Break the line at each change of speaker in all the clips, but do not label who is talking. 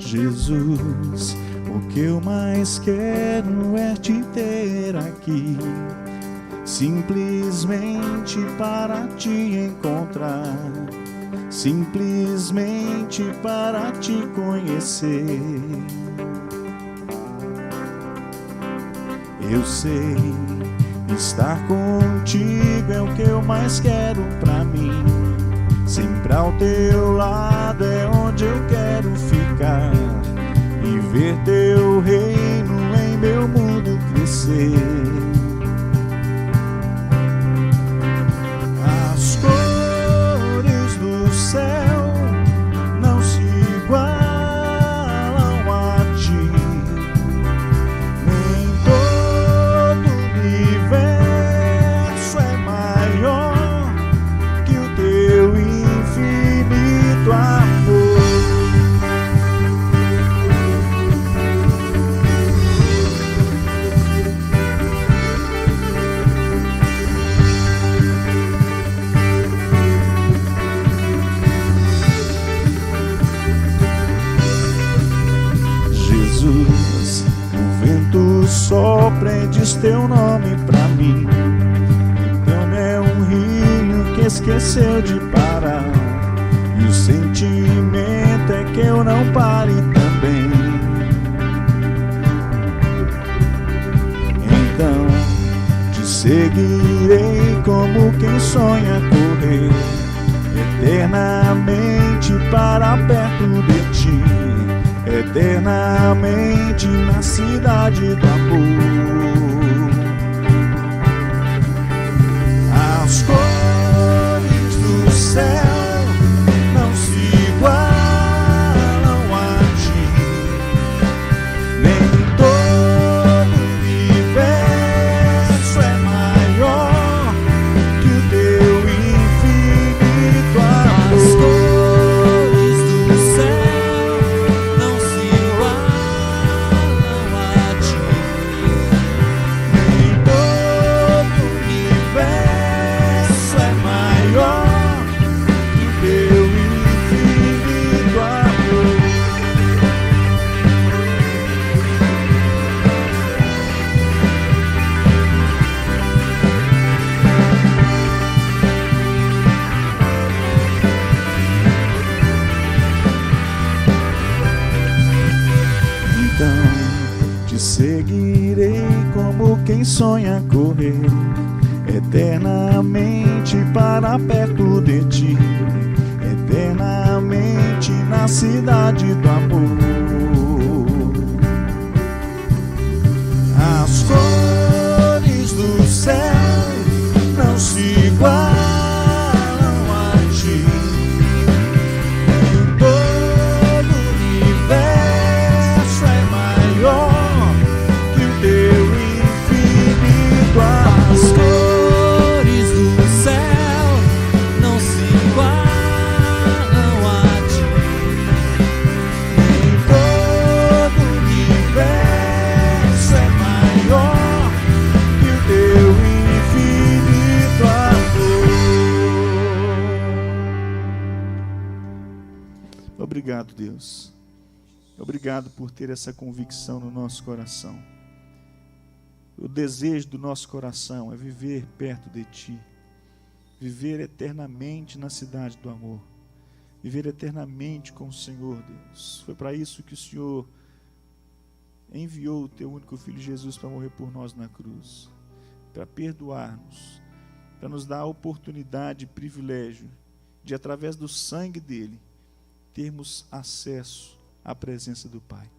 Jesus, o que eu mais quero é te ter aqui, simplesmente para te encontrar, simplesmente para te conhecer. Eu sei, estar contigo é o que eu mais quero pra mim. Sempre ao teu lado é onde eu quero ficar e ver teu reino em meu mundo crescer. As cores do céu não se igualam a ti, nem todo o universo é maior que o teu infinito amor. Jesus, o vento sopra e diz teu nome pra mim. Então é um rio que esqueceu de parar, e o sentimento é que eu não pare também. Então te seguirei como quem sonha correr eternamente para perto de ti, eternamente na cidade do amor. As cores do céu não se igualam a ti, nem todo o universo é maior que o teu infinito amor. As cores do céu não se igualam a ti, nem todo o universo é maior que o teu infinito amor. Então te seguirei como quem sonha correr eternamente para perto de ti, eternamente na cidade do amor. As cores do céu não se igualam a ti, nem todo o universo é maior que o teu infinito amor. As cores do céu não se igualam a ti, nem todo o universo é maior que o teu infinito amor. Obrigado, Deus. Obrigado por ter essa convicção no nosso coração. O desejo do nosso coração é viver perto de Ti, viver eternamente na cidade do amor, viver eternamente com o Senhor, Deus. Foi para isso que o Senhor enviou o Teu único Filho Jesus para morrer por nós na cruz, para perdoar-nos, para nos dar a oportunidade e privilégio de, através do sangue dEle, termos acesso à presença do Pai.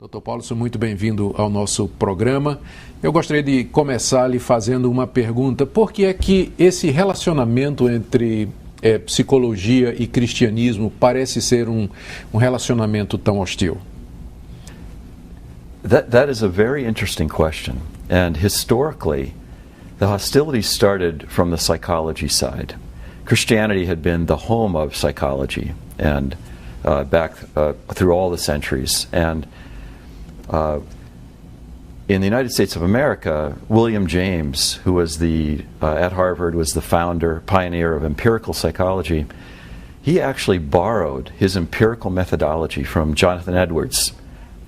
Dr. Paulo, seja muito bem-vindo ao nosso programa. Eu gostaria de começar lhe fazendo uma pergunta. Por que é que esse relacionamento entre psicologia e cristianismo parece ser um relacionamento tão hostil?
That is a very interesting question. And historically, the hostility started from the psychology side. Christianity had been the home of psychology and back through all the centuries. And in the United States of America, William James, who was at Harvard, was the founder, pioneer of empirical psychology. He actually borrowed his empirical methodology from Jonathan Edwards,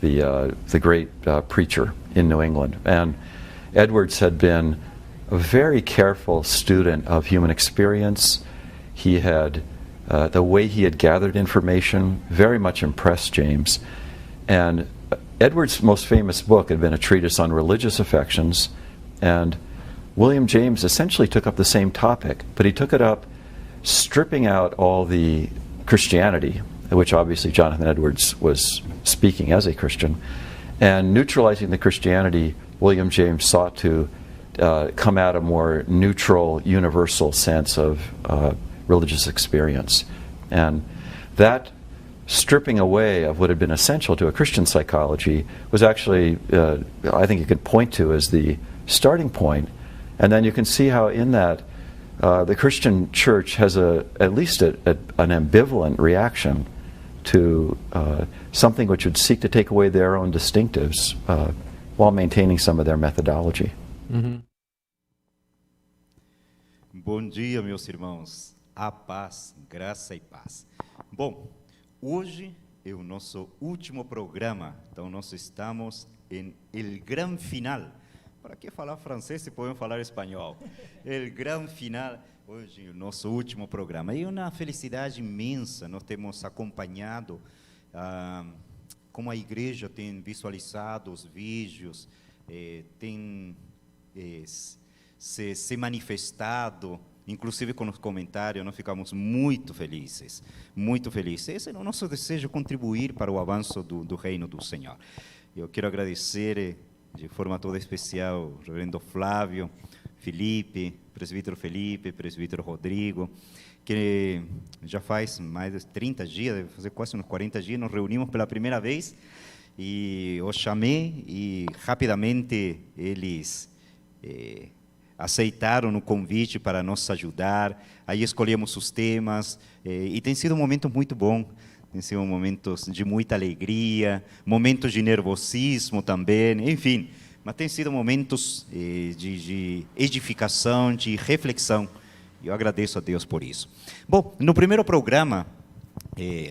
the great preacher in New England. And Edwards had been a very careful student of human experience. He had, the way he had gathered information very much impressed James. And Edwards' most famous book had been a treatise on religious affections, and William James essentially took up the same topic, but he took it up stripping out all the Christianity, which obviously Jonathan Edwards was speaking as a Christian, and neutralizing the Christianity, William James sought to come at a more neutral, universal sense of religious experience. And that stripping away of what had been essential to a Christian psychology was actually, I think you could point to as the starting point. And then you can see how in that the Christian church has at least an ambivalent reaction to something which would seek to take away their own distinctives while maintaining some of their methodology.
Mm-hmm.
Bom dia, meus irmãos. A paz, graça e paz. Bom, hoje é o nosso último programa, então nós estamos em el gran final. Para que falar francês se podemos falar espanhol? El gran final, hoje é o nosso último programa. E uma felicidade imensa, nós temos acompanhado como a igreja tem visualizado os vídeos, tem se manifestado, inclusive com os comentários, nós ficamos muito felizes, muito felizes. Esse é o nosso desejo, contribuir para o avanço do reino do Senhor. Eu quero agradecer de forma toda especial o reverendo Flávio, Felipe, presbítero Rodrigo, que já faz mais de 30 dias, deve fazer quase uns 40 dias, nos reunimos pela primeira vez, e os chamei, e rapidamente eles aceitaram o convite para nos ajudar. Aí escolhemos os temas, e tem sido um momento muito bom. Tem sido momentos de muita alegria, momentos de nervosismo também, enfim. Mas tem sido momentos de edificação, de reflexão. Eu agradeço a Deus por isso. Bom, no primeiro programa,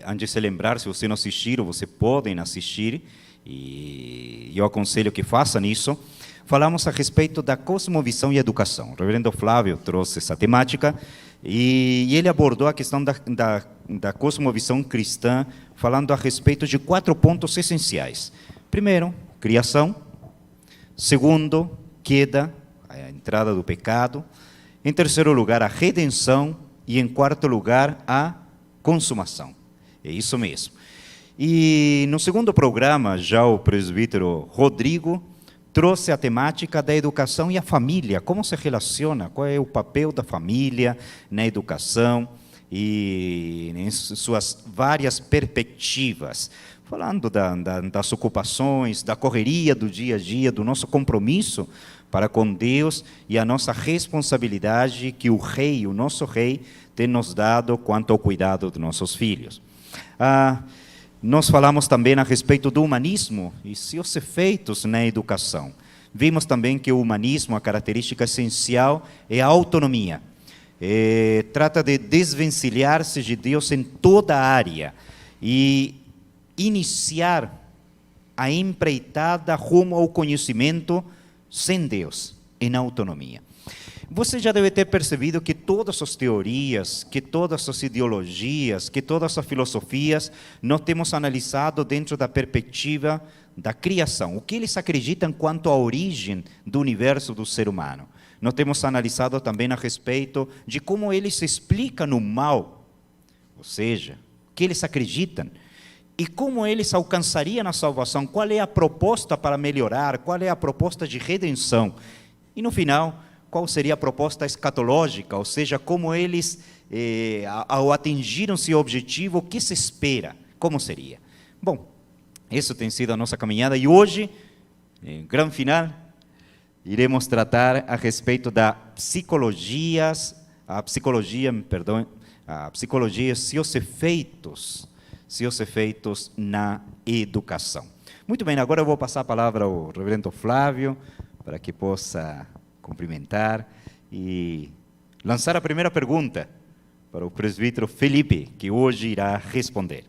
antes de se lembrar, se você não assistiu, você podem assistir, e eu aconselho que façam isso. Falamos a respeito da cosmovisão e educação. O reverendo Flávio trouxe essa temática e ele abordou a questão da cosmovisão cristã, falando a respeito de 4 pontos essenciais. Primeiro, criação. Segundo, queda, a entrada do pecado. Em terceiro lugar, a redenção. E em quarto lugar, a consumação. É isso mesmo. E no segundo programa, já o presbítero Rodrigo trouxe a temática da educação e a família, como se relaciona, qual é o papel da família na educação e em suas várias perspectivas, falando das ocupações, da correria do dia a dia, do nosso compromisso para com Deus e a nossa responsabilidade que o nosso rei, tem nos dado quanto ao cuidado dos nossos filhos. Nós falamos também a respeito do humanismo e seus efeitos na educação. Vimos também que o humanismo, a característica essencial é a autonomia. Trata de desvencilhar-se de Deus em toda a área e iniciar a empreitada rumo ao conhecimento sem Deus, em autonomia. Você já deve ter percebido que todas as teorias, que todas as ideologias, que todas as filosofias, nós temos analisado dentro da perspectiva da criação. O que eles acreditam quanto à origem do universo do ser humano. Nós temos analisado também a respeito de como eles explicam o mal, ou seja, o que eles acreditam. e como eles alcançariam a salvação, qual é a proposta para melhorar, qual é a proposta de redenção. E no final, qual seria a proposta escatológica, ou seja, como eles, ao atingirem seu objetivo, o que se espera, como seria. Bom, isso tem sido a nossa caminhada, e hoje, em grande final, iremos tratar a respeito da psicologia e seus efeitos na educação. Muito bem, agora eu vou passar a palavra ao reverendo Flávio, para que possa cumprimentar e lançar a primeira pergunta para o presbítero Felipe, que hoje irá responder.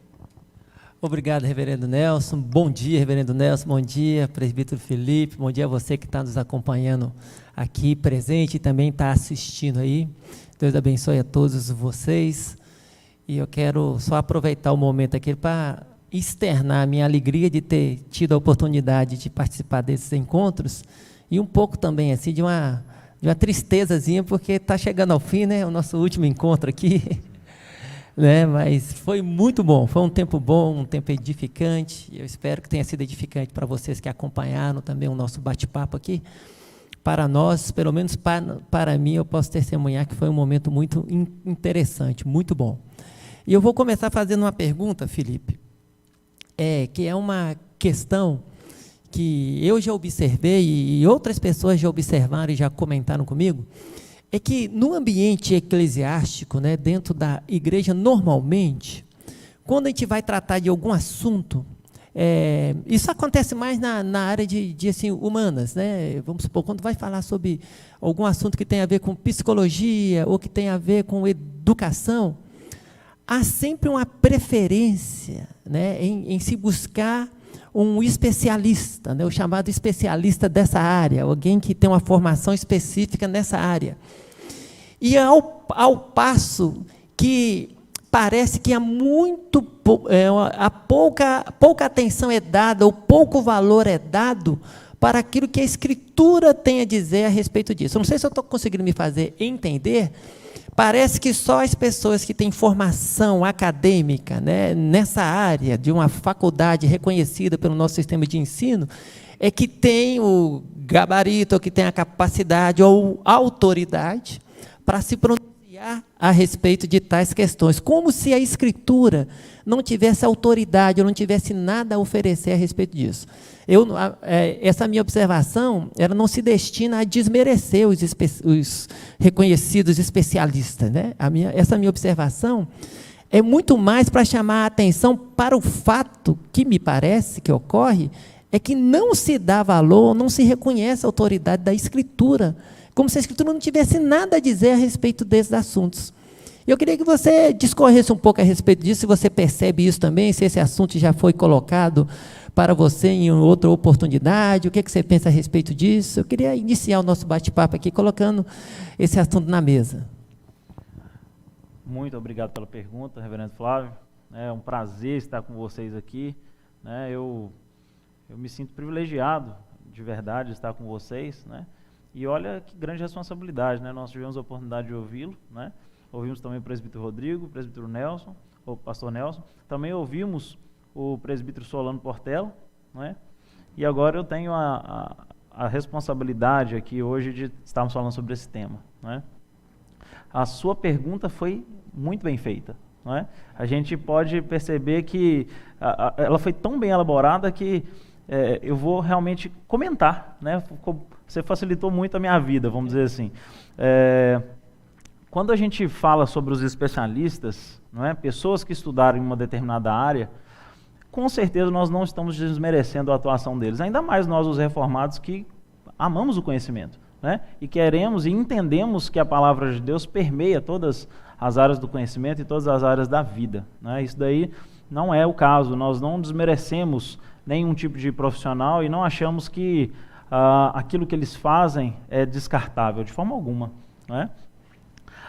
Obrigado, reverendo Nelson. Bom dia, reverendo Nelson. Bom dia, presbítero Felipe. Bom dia a você que está nos acompanhando aqui presente e também está assistindo aí. Deus abençoe a todos vocês. E eu quero só aproveitar o momento aqui para externar a minha alegria de ter tido a oportunidade de participar desses encontros e um pouco também assim de uma tristezazinha, porque está chegando ao fim, né, o nosso último encontro aqui. Né, mas foi muito bom, foi um tempo bom, um tempo edificante. Eu espero que tenha sido edificante para vocês que acompanharam também o nosso bate-papo aqui. Para nós, pelo menos para mim, eu posso testemunhar que foi um momento muito interessante, muito bom. E eu vou começar fazendo uma pergunta, Felipe, que é uma questão que eu já observei e outras pessoas já observaram e já comentaram comigo, é que no ambiente eclesiástico, né, dentro da igreja, normalmente, quando a gente vai tratar de algum assunto, isso acontece mais na área de assim, humanas, né? Vamos supor, quando vai falar sobre algum assunto que tem a ver com psicologia ou que tem a ver com educação, há sempre uma preferência, né, em se buscar um especialista, né, o chamado especialista dessa área, alguém que tem uma formação específica nessa área. E ao passo que parece que pouca atenção é dada, ou pouco valor é dado para aquilo que a Escritura tem a dizer a respeito disso. Eu não sei se eu estou conseguindo me fazer entender. Parece que só as pessoas que têm formação acadêmica, né, nessa área, de uma faculdade reconhecida pelo nosso sistema de ensino, é que tem o gabarito, ou que tem a capacidade ou autoridade para se pronunciar a respeito de tais questões, como se a Escritura não tivesse autoridade, ou não tivesse nada a oferecer a respeito disso. Essa minha observação, ela não se destina a desmerecer os reconhecidos especialistas, né? Essa minha observação é muito mais para chamar a atenção para o fato que me parece que ocorre, é que não se dá valor, não se reconhece a autoridade da Escritura, como se a Escritura não tivesse nada a dizer a respeito desses assuntos. Eu queria que você discorresse um pouco a respeito disso, se você percebe isso também, se esse assunto já foi colocado para você em outra oportunidade, o que você pensa a respeito disso? Eu queria iniciar o nosso bate-papo aqui, colocando esse assunto na mesa.
Muito obrigado pela pergunta, reverendo Flávio. É um prazer estar com vocês aqui. Eu me sinto privilegiado, de verdade, de estar com vocês, né? E olha que grande responsabilidade, né? Nós tivemos a oportunidade de ouvi-lo, né? Ouvimos também o presbítero Rodrigo, o presbítero Nelson, o pastor Nelson. Também ouvimos o presbítero Solano Portela, né? E agora eu tenho a responsabilidade aqui hoje de estarmos falando sobre esse tema, né? A sua pergunta foi muito bem feita, né? A gente pode perceber que ela foi tão bem elaborada que eu vou realmente comentar, né? Você facilitou muito a minha vida, vamos dizer assim. Quando a gente fala sobre os especialistas, não é? Pessoas que estudaram em uma determinada área, com certeza nós não estamos desmerecendo a atuação deles, ainda mais nós os reformados que amamos o conhecimento, né? E queremos e entendemos que a palavra de Deus permeia todas as áreas do conhecimento e todas as áreas da vida, né? Isso daí não é o caso, nós não desmerecemos nenhum tipo de profissional e não achamos que aquilo que eles fazem é descartável, de forma alguma, né?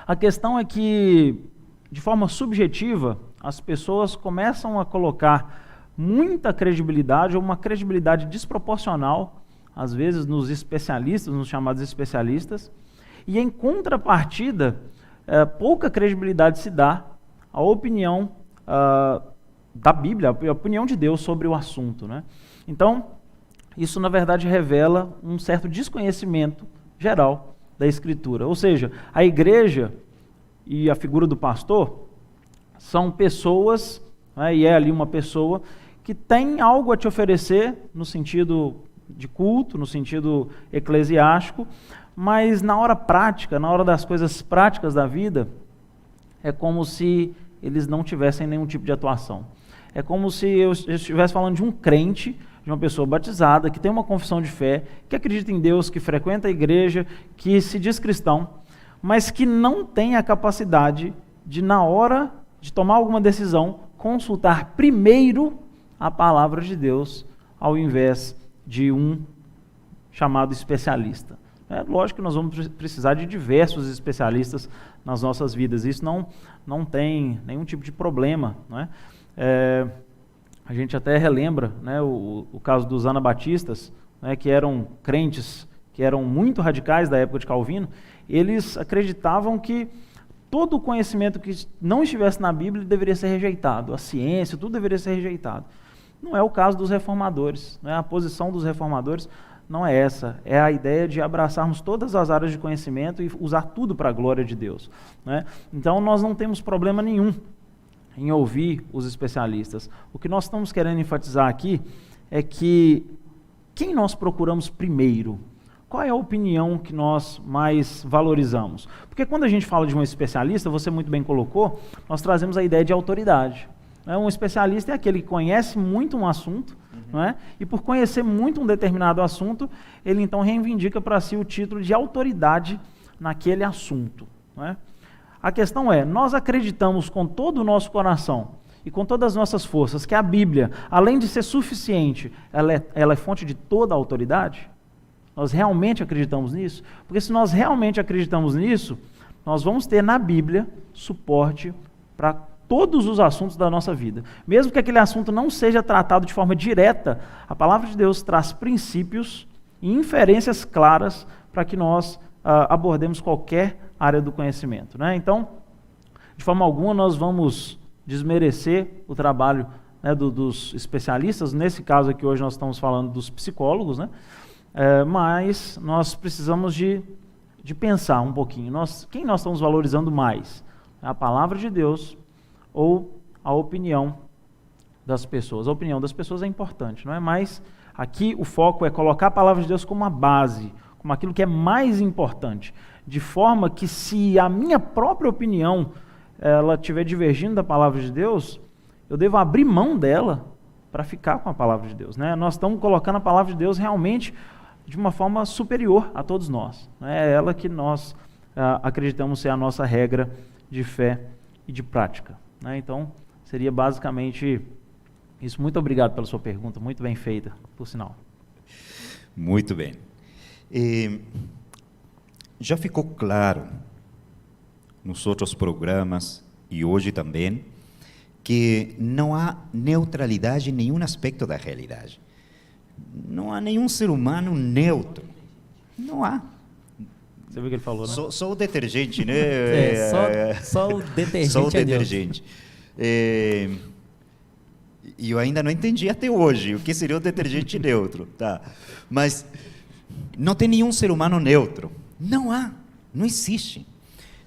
A questão é que, de forma subjetiva, as pessoas começam a colocar muita credibilidade, ou uma credibilidade desproporcional, às vezes nos especialistas, nos chamados especialistas, e em contrapartida, pouca credibilidade se dá à opinião da Bíblia, a opinião de Deus sobre o assunto, né? Então, isso na verdade revela um certo desconhecimento geral da Escritura. Ou seja, a igreja e a figura do pastor são pessoas, né, e é ali uma pessoa que tem algo a te oferecer no sentido de culto, no sentido eclesiástico, mas na hora prática, na hora das coisas práticas da vida, é como se eles não tivessem nenhum tipo de atuação. É como se eu estivesse falando de um crente, de uma pessoa batizada, que tem uma confissão de fé, que acredita em Deus, que frequenta a igreja, que se diz cristão, mas que não tem a capacidade de, na hora de tomar alguma decisão, consultar primeiro a palavra de Deus, ao invés de um chamado especialista. É lógico que nós vamos precisar de diversos especialistas nas nossas vidas, isso não tem nenhum tipo de problema, não é? A gente até relembra, né, o caso dos anabatistas, né, que eram crentes, que eram muito radicais da época de Calvino. Eles acreditavam que todo o conhecimento que não estivesse na Bíblia deveria ser rejeitado, a ciência, tudo deveria ser rejeitado. Não é o caso dos reformadores, né? A posição dos reformadores não é essa, é a ideia de abraçarmos todas as áreas de conhecimento e usar tudo para a glória de Deus, né? Então nós não temos problema nenhum em ouvir os especialistas. O que nós estamos querendo enfatizar aqui é que quem nós procuramos primeiro? Qual é a opinião que nós mais valorizamos? Porque quando a gente fala de um especialista, você muito bem colocou, nós trazemos a ideia de autoridade. Um especialista é aquele que conhece muito um assunto, não é? E por conhecer muito um determinado assunto, ele então reivindica para si o título de autoridade naquele assunto, não é? A questão é, nós acreditamos com todo o nosso coração e com todas as nossas forças que a Bíblia, além de ser suficiente, ela é fonte de toda a autoridade? Nós realmente acreditamos nisso? Porque se nós realmente acreditamos nisso, nós vamos ter na Bíblia suporte para todos os assuntos da nossa vida. Mesmo que aquele assunto não seja tratado de forma direta, a palavra de Deus traz princípios e inferências claras para que nós abordemos qualquer área do conhecimento, né? Então, de forma alguma, nós vamos desmerecer o trabalho, né, dos especialistas. Nesse caso aqui, hoje nós estamos falando dos psicólogos, né? Mas nós precisamos de pensar um pouquinho. Quem nós estamos valorizando mais? A palavra de Deus ou a opinião das pessoas? A opinião das pessoas é importante, não é? Mas aqui o foco é colocar a palavra de Deus como a base, como aquilo que é mais importante, de forma que se a minha própria opinião ela estiver divergindo da palavra de Deus, eu devo abrir mão dela para ficar com a palavra de Deus, né? Nós estamos colocando a palavra de Deus realmente de uma forma superior a todos nós, né? É ela que nós acreditamos ser a nossa regra de fé e de prática, né? Então, seria basicamente isso. Muito obrigado pela sua pergunta, muito bem feita, por sinal.
Muito bem. Já ficou claro nos outros programas e hoje também que não há neutralidade em nenhum aspecto da realidade. Não há nenhum ser humano neutro. Não há.
Você viu o que ele falou, né?
Só o detergente, né?
Só o detergente.
Só o detergente. E eu ainda não entendi até hoje o que seria o detergente neutro, tá? Mas não tem nenhum ser humano neutro. Não há, não existe.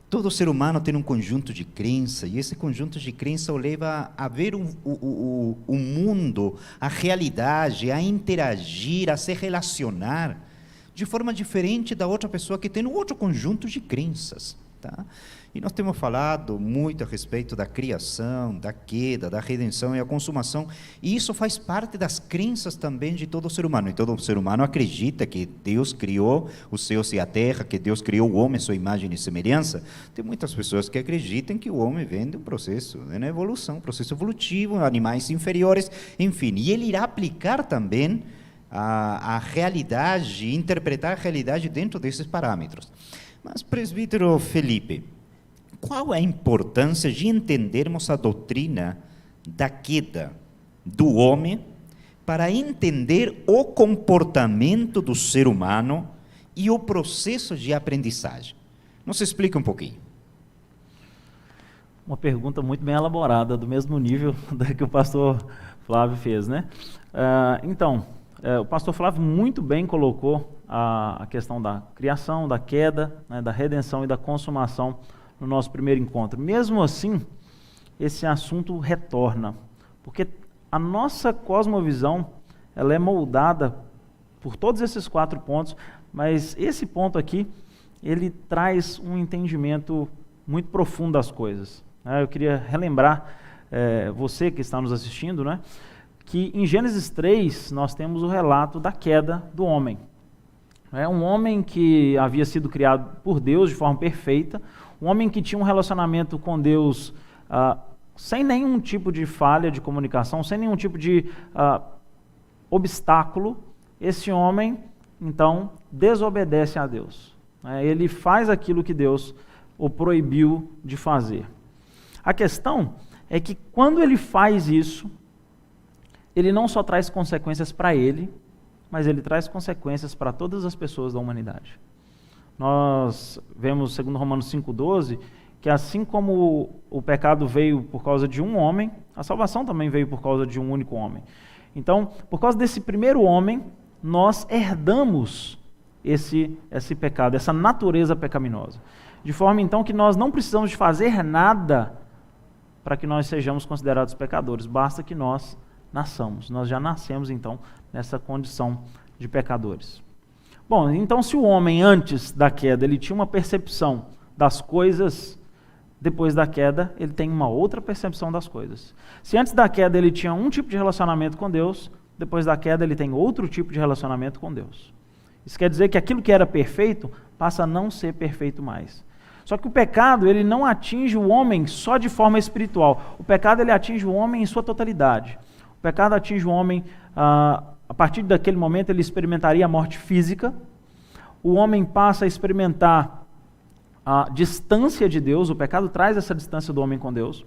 Todo ser humano tem um conjunto de crença, e esse conjunto de crença o leva a ver o mundo, a realidade, a interagir, a se relacionar de forma diferente da outra pessoa que tem um outro conjunto de crenças, tá? E nós temos falado muito a respeito da criação, da queda, da redenção e a consumação, e isso faz parte das crenças também de todo ser humano. E todo ser humano acredita que Deus criou os céus e a terra, que Deus criou o homem à sua imagem e semelhança. Tem muitas pessoas que acreditam que o homem vem de um processo de evolução, um processo evolutivo, animais inferiores, enfim. E ele irá aplicar também a realidade, interpretar a realidade dentro desses parâmetros. Mas, presbítero Felipe, qual é a importância de entendermos a doutrina da queda do homem para entender o comportamento do ser humano e o processo de aprendizagem? Nos explica um pouquinho.
uma pergunta muito bem elaborada, do mesmo nível da que o pastor Flávio fez, né? Então, o pastor Flávio muito bem colocou a questão da criação, da queda, né, da redenção e da consumação no nosso primeiro encontro. Mesmo assim, esse assunto retorna, porque a nossa cosmovisão ela é moldada por todos esses 4 pontos, mas esse ponto aqui, ele traz um entendimento muito profundo das coisas. Eu queria relembrar você que está nos assistindo, né, que em Gênesis 3 nós temos o relato da queda do homem. Um homem que havia sido criado por Deus de forma perfeita, um homem que tinha um relacionamento com Deus sem nenhum tipo de falha de comunicação, sem nenhum tipo de obstáculo. Esse homem, então, desobedece a Deus. Ele faz aquilo que Deus o proibiu de fazer. A questão é que quando ele faz isso, ele não só traz consequências para ele, mas ele traz consequências para todas as pessoas da humanidade. Nós vemos, segundo Romanos 5,12, que assim como o pecado veio por causa de um homem, a salvação também veio por causa de um único homem. Então, por causa desse primeiro homem, nós herdamos esse pecado, essa natureza pecaminosa. De forma, então, que nós não precisamos de fazer nada para que nós sejamos considerados pecadores. Basta que nós nasçamos. Nós já nascemos, então, nessa condição de pecadores. Bom, então, se o homem, antes da queda, ele tinha uma percepção das coisas, depois da queda, ele tem uma outra percepção das coisas. Se antes da queda ele tinha um tipo de relacionamento com Deus, depois da queda ele tem outro tipo de relacionamento com Deus. Isso quer dizer que aquilo que era perfeito passa a não ser perfeito mais. Só que o pecado, ele não atinge o homem só de forma espiritual. O pecado, ele atinge o homem em sua totalidade. O pecado atinge o homem, a partir daquele momento, ele experimentaria a morte física. O homem passa a experimentar a distância de Deus. O pecado traz essa distância do homem com Deus.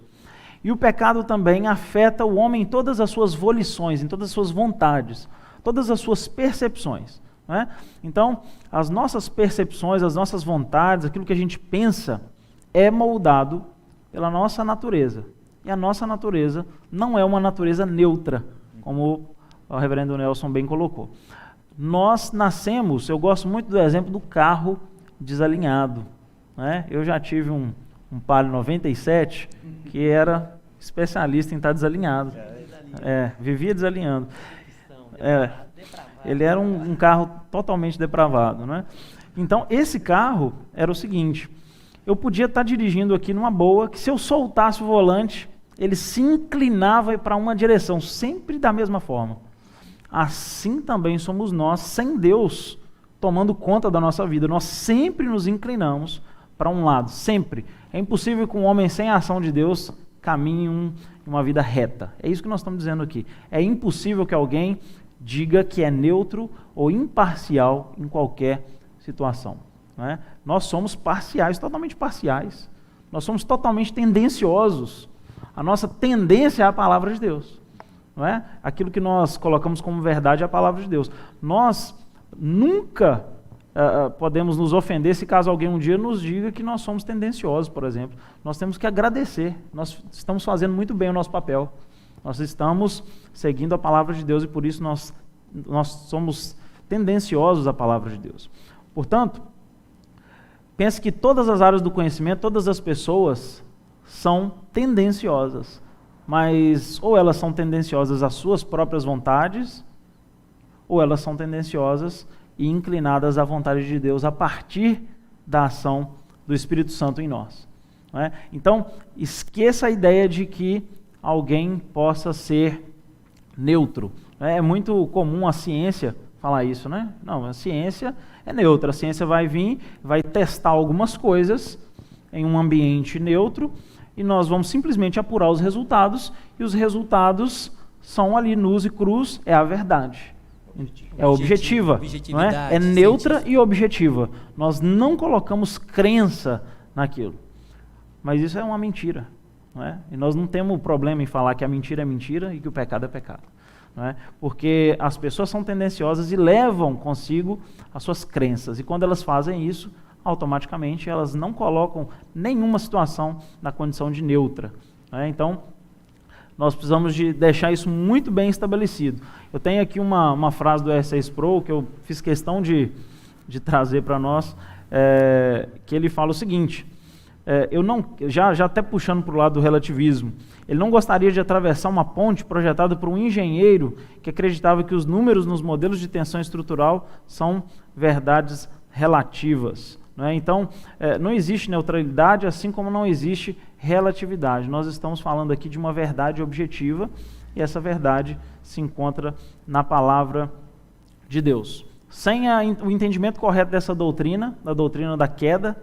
E o pecado também afeta o homem em todas as suas volições, em todas as suas vontades, todas as suas percepções. Não é? Então, as nossas percepções, as nossas vontades, aquilo que a gente pensa, é moldado pela nossa natureza. E a nossa natureza não é uma natureza neutra, como o reverendo Nelson bem colocou. Nós nascemos, eu gosto muito do exemplo do carro desalinhado. Né? Eu já tive um Palio 97 que era especialista em estar desalinhado. Vivia desalinhando. Ele era um carro totalmente depravado. Né? Então, esse carro era o seguinte, eu podia estar dirigindo aqui numa boa, que se eu soltasse o volante, ele se inclinava para uma direção, sempre da mesma forma. Assim também somos nós, sem Deus tomando conta da nossa vida. Nós sempre nos inclinamos para um lado, sempre. É impossível que um homem sem a ação de Deus caminhe uma vida reta. É isso que nós estamos dizendo aqui. É impossível que alguém diga que é neutro ou imparcial em qualquer situação. Não é? Nós somos parciais, totalmente parciais. Nós somos totalmente tendenciosos. A nossa tendência é a palavra de Deus. Não é? Aquilo que nós colocamos como verdade é a palavra de Deus. Nós nunca podemos nos ofender se caso alguém um dia nos diga que nós somos tendenciosos, por exemplo. Nós temos que agradecer. Nós estamos fazendo muito bem o nosso papel. Nós estamos seguindo a palavra de Deus e por isso nós somos tendenciosos à palavra de Deus. Portanto, pense que todas as áreas do conhecimento, todas as pessoas são tendenciosas, mas ou elas são tendenciosas às suas próprias vontades, ou elas são tendenciosas e inclinadas à vontade de Deus a partir da ação do Espírito Santo em nós. Não é? Então, esqueça a ideia de que alguém possa ser neutro. É muito comum a ciência falar isso, né? Não, a ciência é neutra. A ciência vai vir, vai testar algumas coisas em um ambiente neutro e nós vamos simplesmente apurar os resultados e os resultados são ali nus e crus, é a verdade. É objetiva, não é? É neutra e objetiva. Nós não colocamos crença naquilo. Mas isso é uma mentira. Não é? E nós não temos problema em falar que a mentira é mentira e que o pecado é pecado. Não é? Porque as pessoas são tendenciosas e levam consigo as suas crenças. E quando elas fazem isso, automaticamente elas não colocam nenhuma situação na condição de neutra, né? Então, nós precisamos de deixar isso muito bem estabelecido. Eu tenho aqui uma frase do R6 Pro que eu fiz questão de trazer para nós, que ele fala o seguinte, já até puxando para o lado do relativismo, ele não gostaria de atravessar uma ponte projetada por um engenheiro que acreditava que os números nos modelos de tensão estrutural são verdades relativas, né? Então, não existe neutralidade, assim como não existe relatividade. Nós estamos falando aqui de uma verdade objetiva, e essa verdade se encontra na palavra de Deus. Sem o entendimento correto dessa doutrina, da doutrina da queda,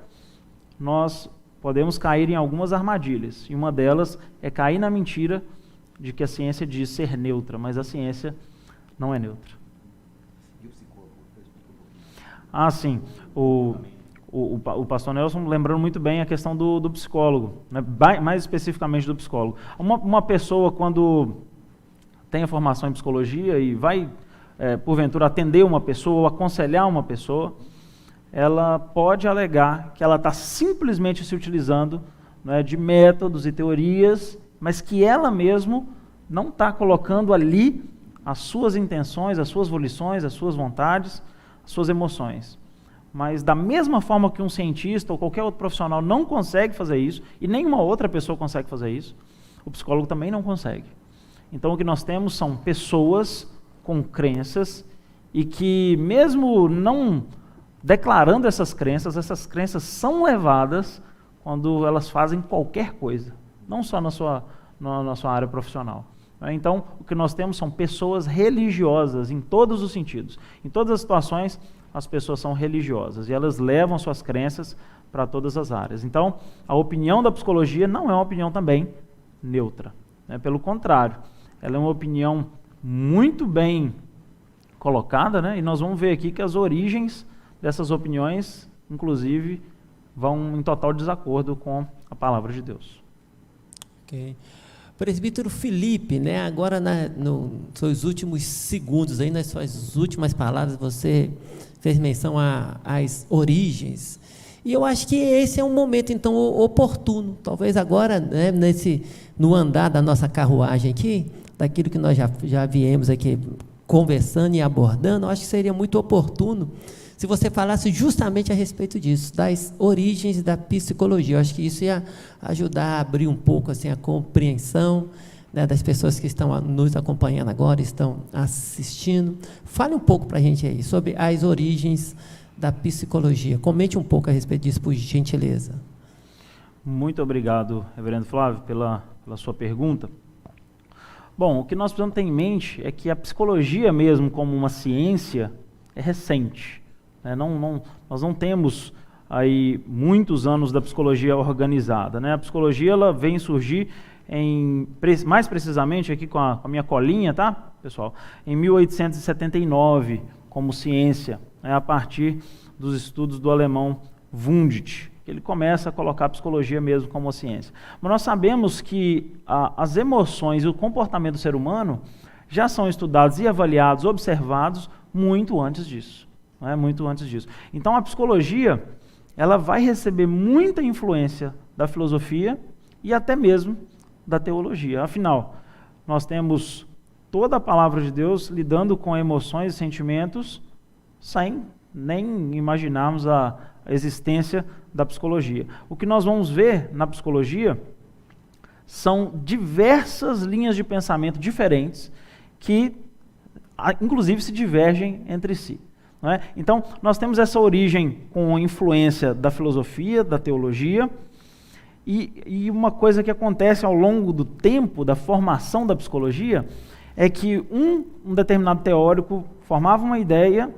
nós podemos cair em algumas armadilhas, e uma delas é cair na mentira de que a ciência diz ser neutra, mas a ciência não é neutra. Ah, sim. O pastor Nelson lembrando muito bem a questão do psicólogo, né? Mais especificamente do psicólogo. Uma pessoa, quando tem a formação em psicologia e vai, porventura, atender uma pessoa ou aconselhar uma pessoa, ela pode alegar que ela está simplesmente se utilizando, né, de métodos e teorias, mas que ela mesmo não está colocando ali as suas intenções, as suas volições, as suas vontades, as suas emoções. Mas da mesma forma que um cientista ou qualquer outro profissional não consegue fazer isso, e nenhuma outra pessoa consegue fazer isso, o psicólogo também não consegue. Então o que nós temos são pessoas com crenças e que, mesmo não declarando essas crenças são levadas quando elas fazem qualquer coisa, não só na sua área profissional. Então, o que nós temos são pessoas religiosas em todos os sentidos. Em todas as situações, as pessoas são religiosas e elas levam suas crenças para todas as áreas. Então, a opinião da psicologia não é uma opinião também neutra, né? Pelo contrário, ela é uma opinião muito bem colocada, né? E nós vamos ver aqui que as origens dessas opiniões, inclusive, vão em total desacordo com a palavra de Deus.
Ok. Presbítero Felipe, né, agora nos seus últimos segundos, aí, nas suas últimas palavras, você fez menção às origens. E eu acho que esse é um momento, então, oportuno. Talvez agora, né, no andar da nossa carruagem aqui, daquilo que nós já viemos aqui conversando e abordando, eu acho que seria muito oportuno se você falasse justamente a respeito disso, das origens da psicologia. Eu acho que isso ia ajudar a abrir um pouco assim, a compreensão, né, das pessoas que estão nos acompanhando agora, estão assistindo. Fale um pouco para a gente aí sobre as origens da psicologia. Comente um pouco a respeito disso, por gentileza.
Muito obrigado, reverendo Flávio, pela sua pergunta. Bom, o que nós precisamos ter em mente é que a psicologia mesmo como uma ciência é recente. Nós não temos aí muitos anos da psicologia organizada, né? A psicologia ela vem surgir mais precisamente aqui com a minha colinha, tá, pessoal? Em 1879, como ciência, né, a partir dos estudos do alemão Wundt, que ele começa a colocar a psicologia mesmo como uma ciência. Mas nós sabemos que as emoções e o comportamento do ser humano já são estudados e avaliados, observados muito antes disso. Muito antes disso. Então, a psicologia ela vai receber muita influência da filosofia e até mesmo da teologia. Afinal, nós temos toda a palavra de Deus lidando com emoções e sentimentos sem nem imaginarmos a existência da psicologia. O que nós vamos ver na psicologia são diversas linhas de pensamento diferentes que, inclusive, se divergem entre si. Não é? Então, nós temos essa origem com influência da filosofia, da teologia, e uma coisa que acontece ao longo do tempo da formação da psicologia é que um determinado teórico formava uma ideia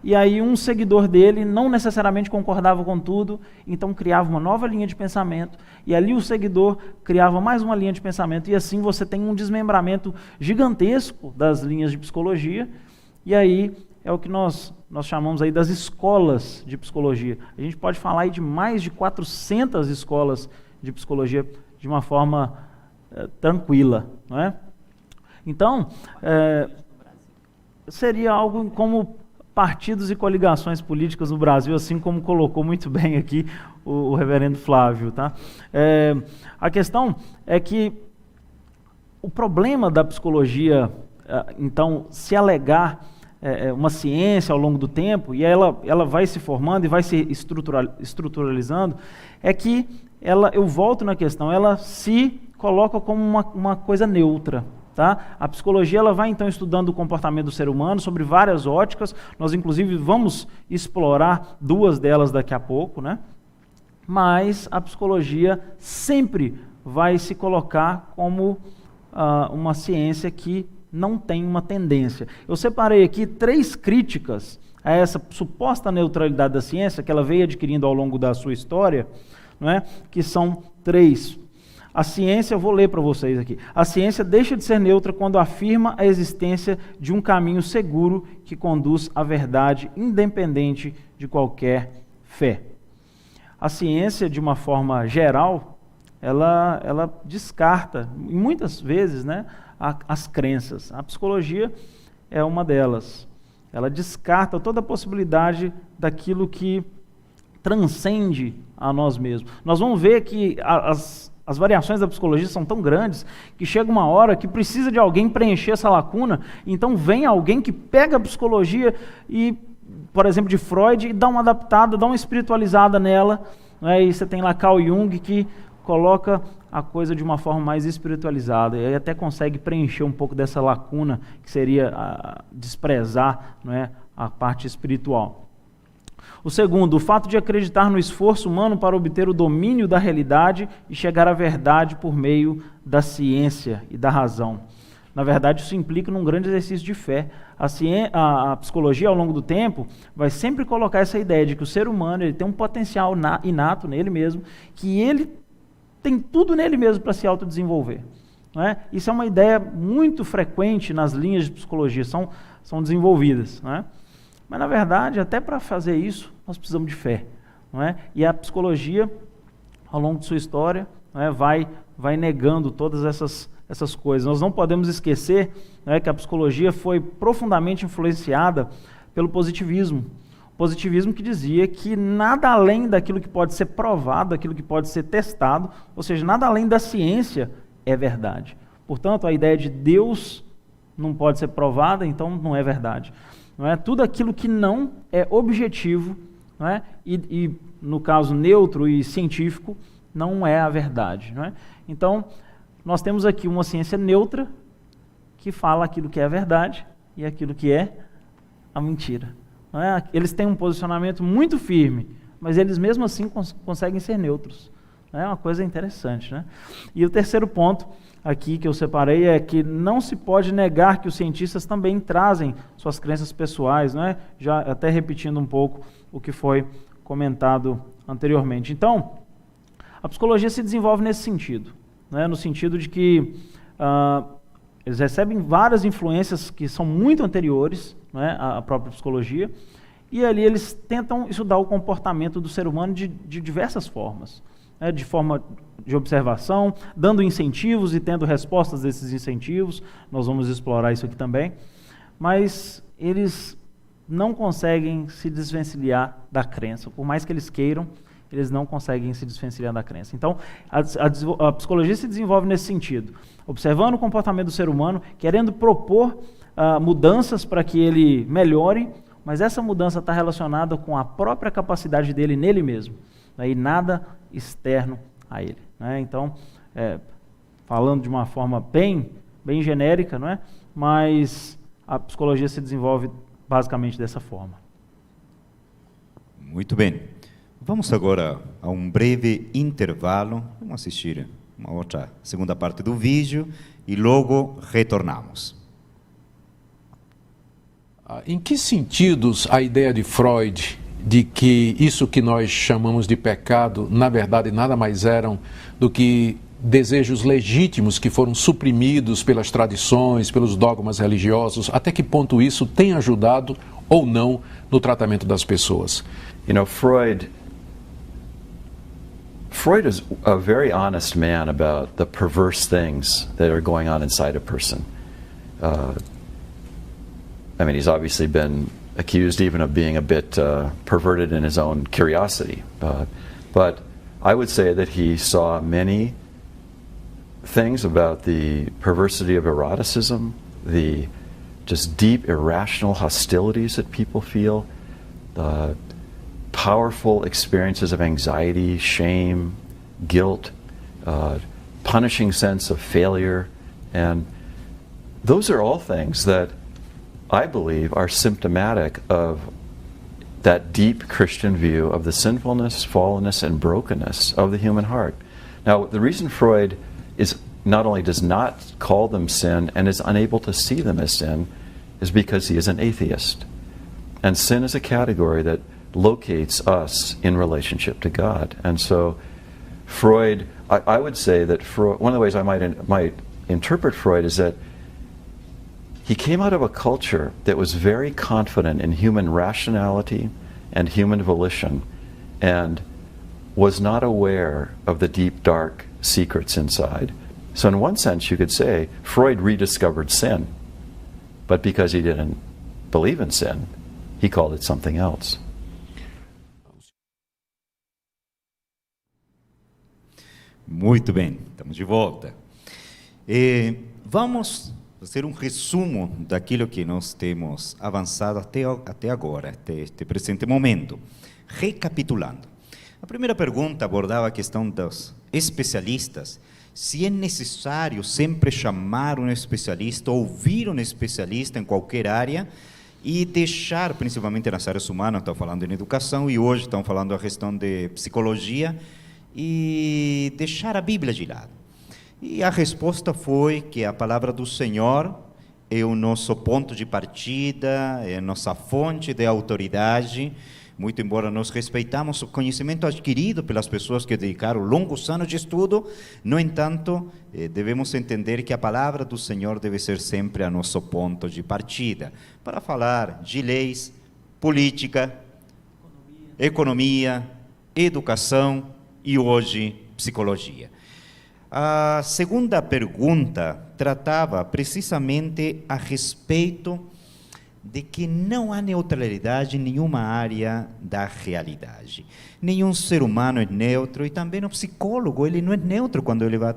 e aí um seguidor dele não necessariamente concordava com tudo, então criava uma nova linha de pensamento, e ali o seguidor criava mais uma linha de pensamento, e assim você tem um desmembramento gigantesco das linhas de psicologia, e aí é o que nós chamamos aí das escolas de psicologia. A gente pode falar aí de mais de 400 escolas de psicologia de uma forma tranquila, não é? Então, seria algo como partidos e coligações políticas no Brasil, assim como colocou muito bem aqui o reverendo Flávio. Tá? A questão é que o problema da psicologia, então, se alegar uma ciência ao longo do tempo, e ela vai se formando e vai se estruturalizando, é que eu volto na questão, ela se coloca como uma coisa neutra. Tá? A psicologia ela vai então estudando o comportamento do ser humano sobre várias óticas, nós inclusive vamos explorar 2 delas daqui a pouco, né? Mas a psicologia sempre vai se colocar como uma ciência que não tem uma tendência. Eu separei aqui 3 críticas a essa suposta neutralidade da ciência que ela veio adquirindo ao longo da sua história, não é? Que são 3. A ciência, eu vou ler para vocês aqui. A ciência deixa de ser neutra quando afirma a existência de um caminho seguro que conduz à verdade, independente de qualquer fé. A ciência, de uma forma geral, ela descarta, e muitas vezes, né, as crenças. A psicologia é uma delas. Ela descarta toda a possibilidade daquilo que transcende a nós mesmos. Nós vamos ver que as variações da psicologia são tão grandes que chega uma hora que precisa de alguém preencher essa lacuna, então vem alguém que pega a psicologia e, por exemplo, de Freud, e dá uma adaptada, dá uma espiritualizada nela, né? E você tem lá Carl Jung que coloca a coisa de uma forma mais espiritualizada, e aí até consegue preencher um pouco dessa lacuna que seria desprezar, né, a parte espiritual. O segundo, o fato de acreditar no esforço humano para obter o domínio da realidade e chegar à verdade por meio da ciência e da razão. Na verdade, isso implica num grande exercício de fé. A psicologia, ao longo do tempo, vai sempre colocar essa ideia de que o ser humano ele tem um potencial inato nele mesmo, que ele tem tudo nele mesmo para se autodesenvolver. Não é? Isso é uma ideia muito frequente nas linhas de psicologia, são desenvolvidas. Não é? Mas, na verdade, até para fazer isso, nós precisamos de fé. Não é? E a psicologia, ao longo de sua história, não é, vai negando todas essas coisas. Nós não podemos esquecer, não é, que a psicologia foi profundamente influenciada pelo positivismo. O positivismo que dizia que nada além daquilo que pode ser provado, daquilo que pode ser testado, ou seja, nada além da ciência é verdade. Portanto, a ideia de Deus não pode ser provada, então não é verdade. Não é? Tudo aquilo que não é objetivo, não é? E no caso neutro e científico, não é a verdade. Não é? Então, nós temos aqui uma ciência neutra que fala aquilo que é a verdade e aquilo que é a mentira. Não é? Eles têm um posicionamento muito firme, mas eles mesmo assim conseguem ser neutros. É uma coisa interessante. Né? E o terceiro ponto aqui que eu separei é que não se pode negar que os cientistas também trazem suas crenças pessoais, né? Já até repetindo um pouco o que foi comentado anteriormente. Então, a psicologia se desenvolve nesse sentido, né? No sentido de que eles recebem várias influências que são muito anteriores, né, à própria psicologia, e ali eles tentam estudar o comportamento do ser humano de diversas formas. De forma de observação, dando incentivos e tendo respostas desses incentivos. Nós vamos explorar isso aqui também. Mas eles não conseguem se desvencilhar da crença. Por mais que eles queiram, eles não conseguem se desvencilhar da crença. Então, a psicologia se desenvolve nesse sentido. Observando o comportamento do ser humano, querendo propor mudanças para que ele melhore, mas essa mudança está relacionada com a própria capacidade dele nele mesmo. E nada externo a ele. Né? Então, falando de uma forma bem genérica, não é? Mas a psicologia se desenvolve basicamente dessa forma.
Muito bem. Vamos agora a um breve intervalo. Vamos assistir uma outra segunda parte do vídeo e logo retornamos.
Em que sentidos a ideia de Freud de que isso que nós chamamos de pecado, na verdade, nada mais eram do que desejos legítimos que foram suprimidos pelas tradições, pelos dogmas religiosos, até que ponto isso tem ajudado ou não no tratamento das pessoas?
You know, Freud is a very honest man about the perverse things that are going on inside a person. I mean, he's obviously been accused even of being a bit perverted in his own curiosity. But I would say that he saw many things about the perversity of eroticism, the just deep irrational hostilities that people feel, the powerful experiences of anxiety, shame, guilt, punishing sense of failure. And those are all things that I believe are symptomatic of that deep Christian view of the sinfulness, fallenness, and brokenness of the human heart. Now, the reason Freud is not only does not call them sin and is unable to see them as sin is because he is an atheist. And sin is a category that locates us in relationship to God. And so Freud, I would say that Freud, one of the ways I might interpret Freud is that he came out of a culture that was very confident in human rationality and human volition and was not aware of the deep, dark secrets inside. So in one sense, you could say Freud rediscovered sin, but because he didn't believe in sin, he called it something else.
Muito bem, estamos de volta. Vamos fazer um resumo daquilo que nós temos avançado até agora, até este presente momento. Recapitulando. A primeira pergunta abordava a questão dos especialistas. Se é necessário sempre chamar um especialista, ouvir um especialista em qualquer área e deixar, principalmente nas áreas humanas, estão falando em educação e hoje estão falando a questão de psicologia, e deixar a Bíblia de lado. E a resposta foi que a palavra do Senhor é o nosso ponto de partida, é a nossa fonte de autoridade, muito embora nós respeitamos o conhecimento adquirido pelas pessoas que dedicaram longos anos de estudo, no entanto, devemos entender que a palavra do Senhor deve ser sempre a nosso ponto de partida, para falar de leis, política, economia, educação e hoje psicologia. A segunda pergunta tratava precisamente a respeito de que não há neutralidade em nenhuma área da realidade. Nenhum ser humano é neutro e também o psicólogo, ele não é neutro quando ele vai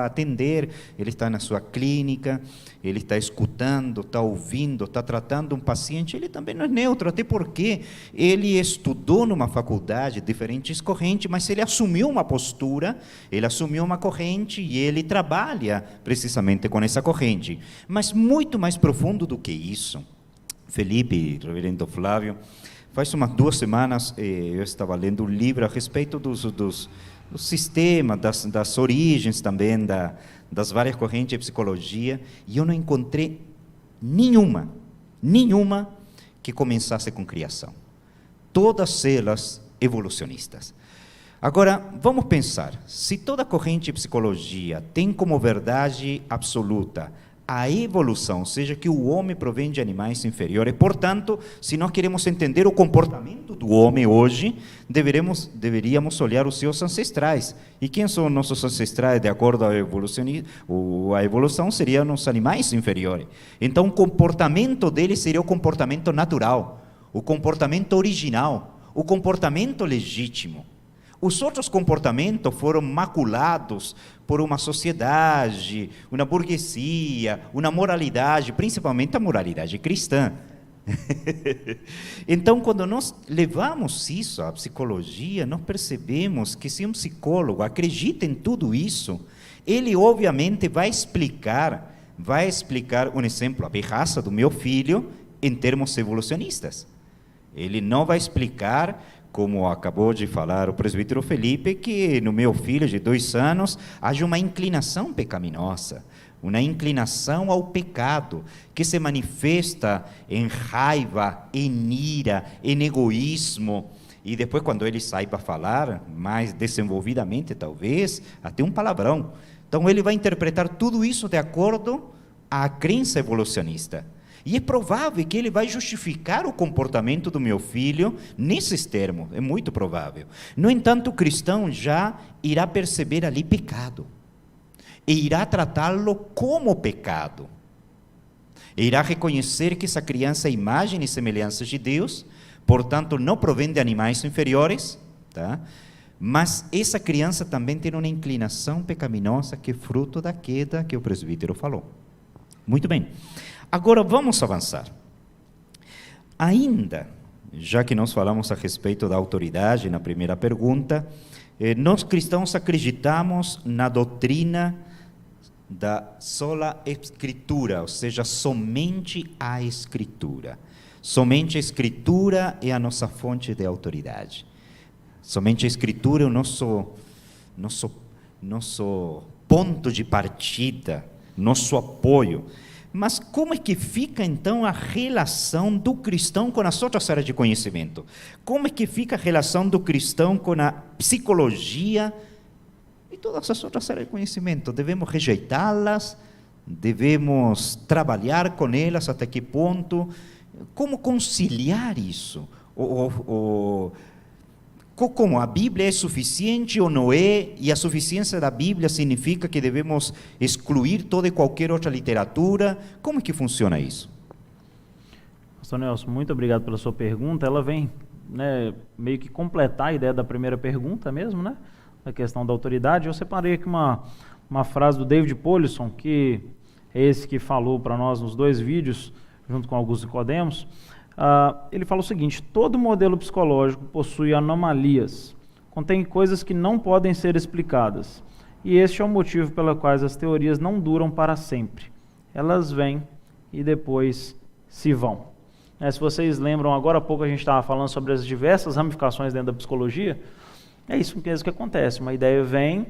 atender, ele está na sua clínica, ele está escutando, está ouvindo, está tratando um paciente, ele também não é neutro, até porque ele estudou numa faculdade, diferentes correntes, mas ele assumiu uma postura, ele assumiu uma corrente e ele trabalha precisamente com essa corrente. Mas muito mais profundo do que isso, Felipe, reverendo Flávio, faz umas 2 semanas eu estava lendo um livro a respeito do sistema, das origens também, das várias correntes de psicologia, e eu não encontrei nenhuma que começasse com criação. Todas elas evolucionistas. Agora, vamos pensar, se toda corrente de psicologia tem como verdade absoluta a evolução, ou seja, que o homem provém de animais inferiores, portanto, se nós queremos entender o comportamento do homem hoje, deveríamos olhar os seus ancestrais. E quem são nossos ancestrais, de acordo ao a evolução, seriam os animais inferiores. Então, o comportamento deles seria o comportamento natural, o comportamento original, o comportamento legítimo. Os outros comportamentos foram maculados por uma sociedade, uma burguesia, uma moralidade, principalmente a moralidade cristã. Então, quando nós levamos isso à psicologia, nós percebemos que se um psicólogo acredita em tudo isso, ele obviamente vai explicar um exemplo, a pirraça do meu filho, em termos evolucionistas. Ele não vai explicar, como acabou de falar o presbítero Felipe, que no meu filho de 2 anos haja uma inclinação pecaminosa, uma inclinação ao pecado, que se manifesta em raiva, em ira, em egoísmo, e depois quando ele sai para falar, mais desenvolvidamente talvez, até um palavrão. Então ele vai interpretar tudo isso de acordo à crença evolucionista. E é provável que ele vai justificar o comportamento do meu filho nesses termos, é muito provável. No entanto, o cristão já irá perceber ali pecado, e irá tratá-lo como pecado. Irá reconhecer que essa criança é imagem e semelhança de Deus, portanto, não provém de animais inferiores, tá? Mas essa criança também tem uma inclinação pecaminosa que é fruto da queda que o presbítero falou. Muito bem. Agora vamos avançar. Ainda, já que nós falamos a respeito da autoridade na primeira pergunta, nós cristãos acreditamos na doutrina da sola escritura, ou seja, somente a escritura. Somente a escritura é a nossa fonte de autoridade. Somente a escritura é o nosso ponto de partida, nosso apoio. Mas como é que fica então a relação do cristão com as outras áreas de conhecimento? Como é que fica a relação do cristão com a psicologia e todas as outras áreas de conhecimento? Devemos rejeitá-las? Devemos trabalhar com elas? Até que ponto? Como conciliar isso? Como a Bíblia é suficiente ou não é, e a suficiência da Bíblia significa que devemos excluir toda e qualquer outra literatura? Como é que funciona isso?
Pastor Nelson, muito obrigado pela sua pergunta. Ela vem, né, meio que completar a ideia da primeira pergunta mesmo, né, a questão da autoridade. Eu separei aqui uma frase do David Powlison, que é esse que falou para nós nos 2 vídeos, junto com Augusto Nicodemos. Ele fala o seguinte: todo modelo psicológico possui anomalias, contém coisas que não podem ser explicadas, e este é o motivo pelo qual as teorias não duram para sempre. Elas vêm e depois se vão. Se vocês lembram, agora há pouco a gente estava falando sobre as diversas ramificações dentro da psicologia. É isso mesmo que acontece, uma ideia vem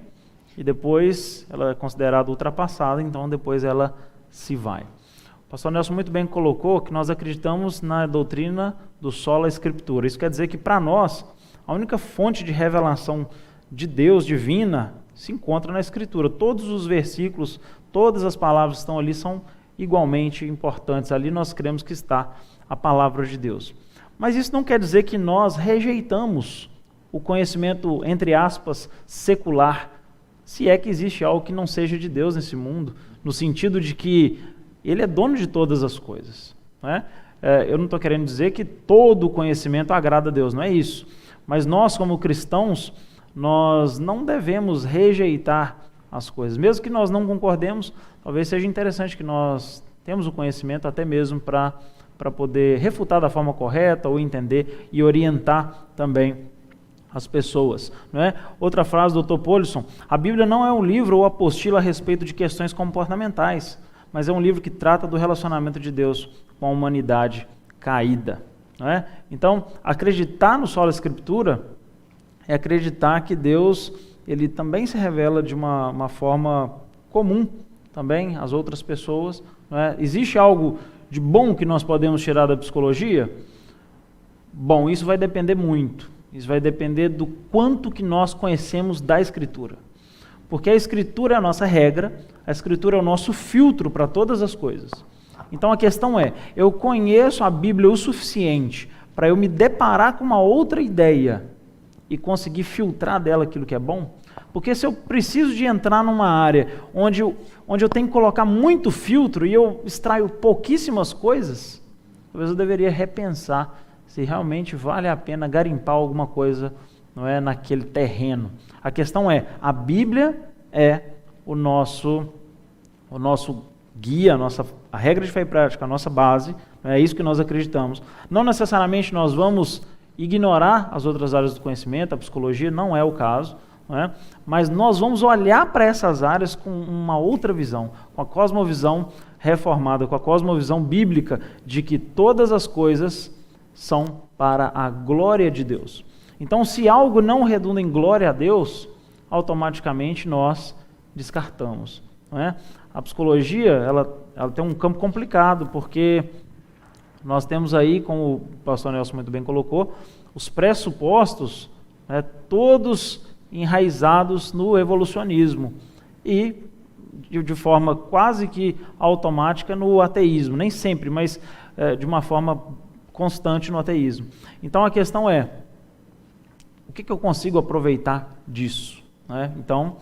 e depois ela é considerada ultrapassada, então depois ela se vai. O pastor Nelson muito bem colocou que nós acreditamos na doutrina do sola escritura. Isso quer dizer que, para nós, a única fonte de revelação de Deus divina se encontra na Escritura. Todos os versículos, todas as palavras que estão ali são igualmente importantes. Ali nós cremos que está a palavra de Deus. Mas isso não quer dizer que nós rejeitamos o conhecimento, entre aspas, secular, se é que existe algo que não seja de Deus nesse mundo, no sentido de que Ele é dono de todas as coisas, não é? Eu não estou querendo dizer que todo o conhecimento agrada a Deus, não é isso. Mas nós, como cristãos, nós não devemos rejeitar as coisas. Mesmo que nós não concordemos, talvez seja interessante que nós temos o conhecimento até mesmo para poder refutar da forma correta ou entender e orientar também as pessoas, não é? Outra frase do Dr. Powlison: a Bíblia não é um livro ou apostila a respeito de questões comportamentais, mas é um livro que trata do relacionamento de Deus com a humanidade caída, não é? Então, acreditar no sola escritura é acreditar que Deus, ele também se revela de uma forma comum também às outras pessoas, não é? Existe algo de bom que nós podemos tirar da psicologia? Bom, isso vai depender muito. Isso vai depender do quanto que nós conhecemos da Escritura. Porque a Escritura é a nossa regra, a Escritura é o nosso filtro para todas as coisas. Então a questão é, eu conheço a Bíblia o suficiente para eu me deparar com uma outra ideia e conseguir filtrar dela aquilo que é bom? Porque se eu preciso de entrar numa área onde eu tenho que colocar muito filtro e eu extraio pouquíssimas coisas, talvez eu deveria repensar se realmente vale a pena garimpar alguma coisa, não é, naquele terreno. A questão é, a Bíblia é o nosso guia, a regra de fé e prática, a nossa base, é isso que nós acreditamos. Não necessariamente nós vamos ignorar as outras áreas do conhecimento, a psicologia não é o caso, não é? Mas nós vamos olhar para essas áreas com uma outra visão, com a cosmovisão reformada, com a cosmovisão bíblica de que todas as coisas são para a glória de Deus. Então, se algo não redunda em glória a Deus, automaticamente nós descartamos, não é? A psicologia, ela tem um campo complicado, porque nós temos aí, como o pastor Nelson muito bem colocou, os pressupostos, né, todos enraizados no evolucionismo e, de forma quase que automática, no ateísmo. Nem sempre, mas de uma forma constante no ateísmo. Então a questão é, o que eu consigo aproveitar disso, né? Então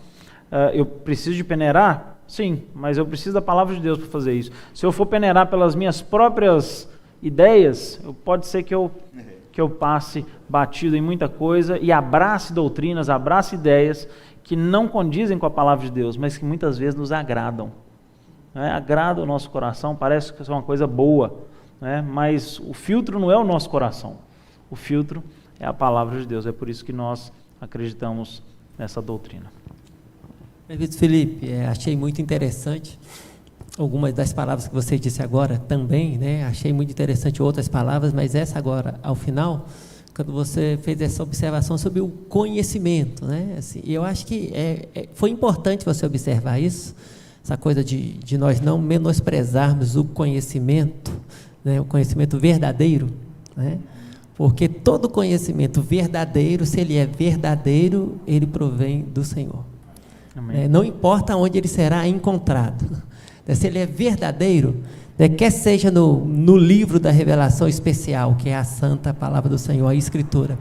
eu preciso de peneirar Sim, mas eu preciso da palavra de Deus para fazer isso. Se eu for peneirar pelas minhas próprias ideias, pode ser que eu passe batido em muita coisa e abrace doutrinas, abrace ideias que não condizem com a palavra de Deus, mas que muitas vezes nos agradam. Agrada o nosso coração, parece que é uma coisa boa, mas o filtro não é o nosso coração. O filtro é a palavra de Deus. É por isso que nós acreditamos nessa doutrina.
Presbítero Felipe, achei muito interessante algumas das palavras que você disse agora também, achei muito interessante outras palavras, mas essa agora, ao final, quando você fez essa observação sobre o conhecimento, assim, eu acho que foi importante você observar isso, essa coisa de nós não menosprezarmos o conhecimento verdadeiro, porque todo conhecimento verdadeiro, se ele é verdadeiro, ele provém do Senhor. Não importa onde ele será encontrado, se ele é verdadeiro, quer seja no livro da revelação especial, que é a santa palavra do Senhor, a Escritura,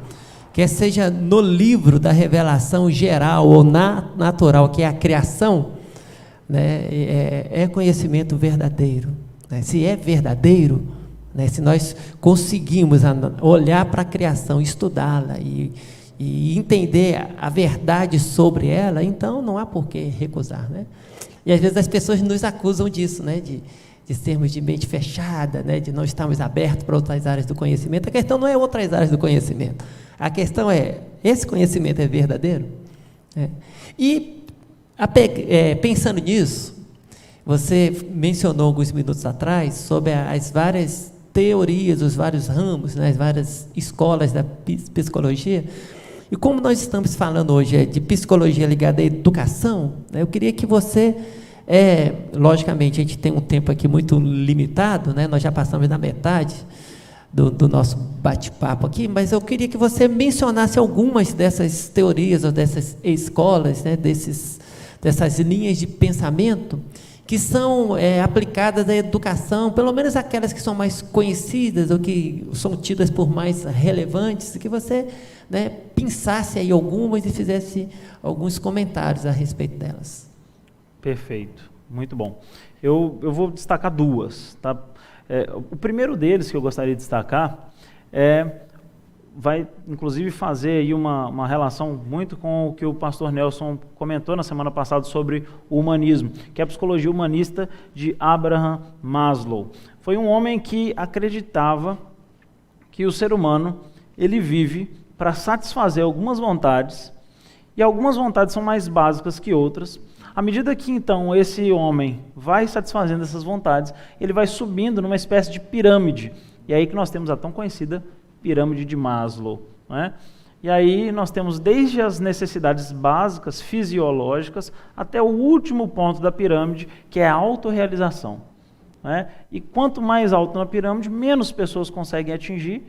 quer seja no livro da revelação geral ou natural, que é a criação, é conhecimento verdadeiro. Se é verdadeiro, se nós conseguimos olhar para a criação, estudá-la e entender a verdade sobre ela, então não há por que recusar, E às vezes as pessoas nos acusam disso, de sermos de mente fechada, de não estarmos abertos para outras áreas do conhecimento. A questão não é outras áreas do conhecimento, a questão é, esse conhecimento é verdadeiro? E pensando nisso, você mencionou alguns minutos atrás sobre as várias teorias, os vários ramos, as várias escolas da psicologia. E como nós estamos falando hoje de psicologia ligada à educação, eu queria que você, logicamente, a gente tem um tempo aqui muito limitado, nós já passamos da metade do nosso bate-papo aqui, mas eu queria que você mencionasse algumas dessas teorias ou dessas escolas, dessas linhas de pensamento que são aplicadas à educação, pelo menos aquelas que são mais conhecidas ou que são tidas por mais relevantes, que você pensasse aí algumas e fizesse alguns comentários a respeito delas.
Perfeito, muito bom. Eu vou destacar duas. Tá? O primeiro deles que eu gostaria de destacar vai, inclusive, fazer aí uma relação muito com o que o pastor Nelson comentou na semana passada sobre o humanismo, que é a psicologia humanista de Abraham Maslow. Foi um homem que acreditava que o ser humano ele vive para satisfazer algumas vontades, e algumas vontades são mais básicas que outras. À medida que, então, esse homem vai satisfazendo essas vontades, ele vai subindo numa espécie de pirâmide, e é aí que nós temos a tão conhecida pirâmide de Maslow. E aí nós temos desde as necessidades básicas, fisiológicas, até o último ponto da pirâmide, que é a autorrealização. E quanto mais alto na pirâmide, menos pessoas conseguem atingir,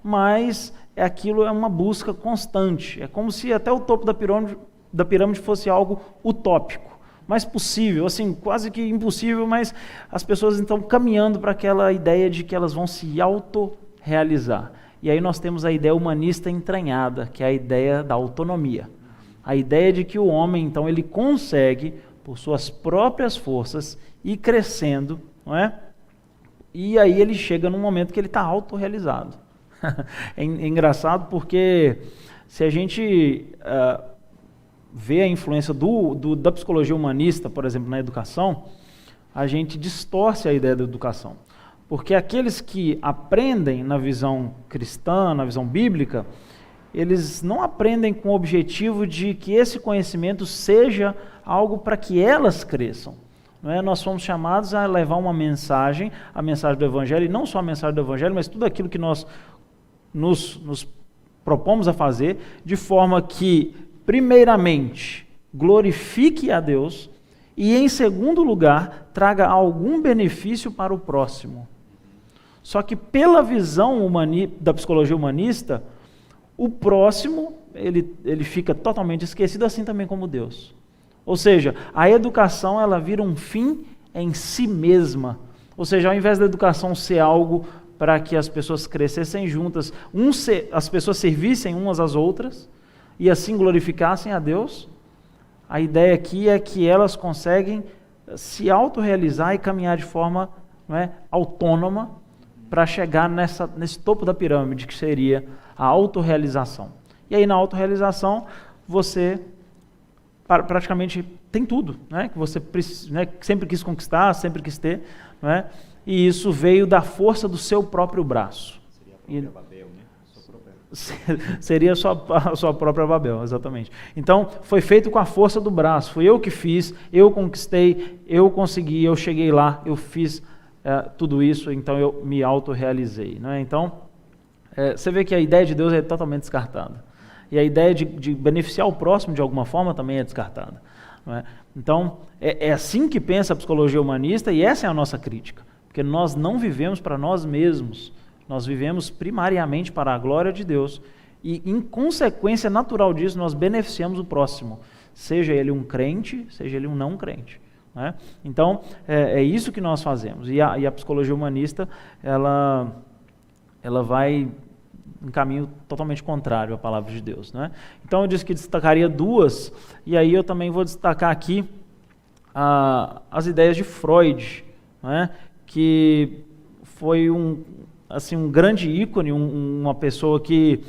mas aquilo é uma busca constante. É como se até o topo da pirâmide fosse algo utópico, mas possível, assim, quase que impossível, mas as pessoas estão caminhando para aquela ideia de que elas vão se autorrealizar. E aí nós temos a ideia humanista entranhada, que é a ideia da autonomia. A ideia de que o homem, então, ele consegue, por suas próprias forças, ir crescendo, E aí ele chega num momento que ele está autorrealizado. É engraçado porque se a gente vê a influência da psicologia humanista, por exemplo, na educação, a gente distorce a ideia da educação. Porque aqueles que aprendem na visão cristã, na visão bíblica, eles não aprendem com o objetivo de que esse conhecimento seja algo para que elas cresçam. Nós fomos chamados a levar uma mensagem, a mensagem do Evangelho, e não só a mensagem do Evangelho, mas tudo aquilo que nós nos propomos a fazer, de forma que, primeiramente, glorifique a Deus e, em segundo lugar, traga algum benefício para o próximo. Só que, pela visão da psicologia humanista, o próximo ele fica totalmente esquecido, assim também como Deus. Ou seja, a educação ela vira um fim em si mesma. Ou seja, ao invés da educação ser algo para que as pessoas crescessem juntas, as pessoas servissem umas às outras e assim glorificassem a Deus, a ideia aqui é que elas conseguem se autorrealizar e caminhar de forma, não é, autônoma para chegar nesse topo da pirâmide, que seria a autorrealização. E aí na autorrealização você praticamente tem tudo, né, que você né, sempre quis conquistar, sempre quis ter, não é? E isso veio da força do seu próprio braço. Seria a própria Babel, né? Seria a sua própria Babel, exatamente. Então, foi feito com a força do braço. Fui eu que fiz, eu conquistei, eu consegui, eu cheguei lá, eu fiz tudo isso, então eu me autorrealizei. Né? Então, você vê que a ideia de Deus é totalmente descartada. E a ideia de beneficiar o próximo de alguma forma também é descartada. Não é? Então, é assim que pensa a psicologia humanista e essa é a nossa crítica. Porque nós não vivemos para nós mesmos, nós vivemos primariamente para a glória de Deus e, em consequência natural disso, nós beneficiamos o próximo, seja ele um crente, seja ele um não crente. Né? Então, é isso que nós fazemos. E a psicologia humanista, ela vai em caminho totalmente contrário à palavra de Deus. Né? Então, eu disse que destacaria duas, e aí eu também vou destacar aqui as ideias de Freud, né? Que foi um grande ícone, uma pessoa que